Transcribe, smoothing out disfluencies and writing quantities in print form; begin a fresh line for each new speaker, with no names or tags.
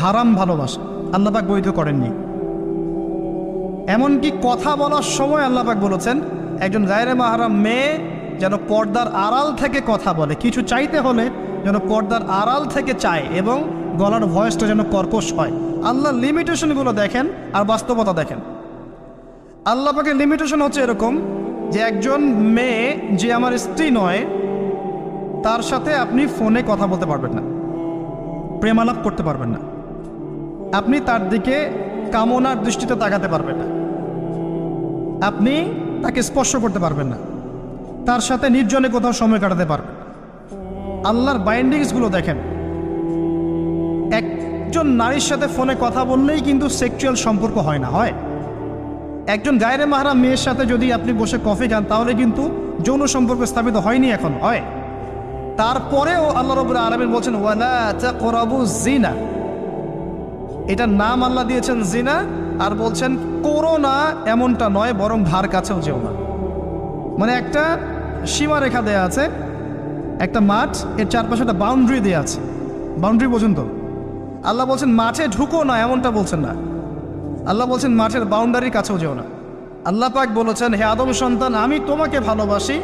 হারাম ভালোবাসা আল্লাহ পাক বৈধ করেননি। এমনকি কথা বলার সময় আল্লাহ পাক বলেছেন একজন গায়রে মাহরাম মেয়ে যেন পর্দার আড়াল থেকে কথা বলে, কিছু চাইতে হলে যেন পর্দার আড়াল থেকে চায় এবং গলার ভয়েসটা যেন কর্কশ হয়। আল্লাহর লিমিটেশনগুলো দেখেন আর বাস্তবতা দেখেন। আল্লাহ পাকের লিমিটেশন হচ্ছে এরকম যে একজন মেয়ে যে আমার স্ত্রী নয় তার সাথে আপনি ফোনে কথা বলতে পারবেন না, প্রেমালাপ করতে পারবেন না, আপনি তার দিকে কামনার দৃষ্টিতে তাকাতে পারবেন না, আপনি তাকে স্পর্শ করতে পারবেন না, তার সাথে নির্জনে কোথাও সময় কাটাতে পারবেন। আল্লাহর বাইন্ডিংসগুলো দেখেন। একজন নারীর সাথে ফোনে কথা বললেই কিন্তু সেক্সুয়াল সম্পর্ক হয় না, হয়। একজন গায়রে মাহরাম মেয়ের সাথে যদি আপনি বসে কফি খান তাহলে কিন্তু যৌন সম্পর্ক স্থাপিত হয়নি, এখন হয়। তারপরেও আল্লাহ রাব্বুল আলামিন বলছেন ওয়ালা তাকরাবু জিনা, এটার নাম আল্লাহ দিয়েছেন জিনা, আর বলছেন করো না এমনটা নয়, বরং ধার কাছেও যেও না। মানে একটা সীমারেখা দেয়া আছে, একটা মাঠ, এর চারপাশে একটা বাউন্ডারি দেওয়া আছে, বাউন্ডারি পর্যন্ত। আল্লাহ বলছেন মাঠে ঢুকো না এমনটা বলছেন না, আল্লাহ বলছেন মাঠের বাউন্ডারির কাছেও যেও না। আল্লাহ পাক বলেছেন হে আদম সন্তান আমি তোমাকে ভালোবাসি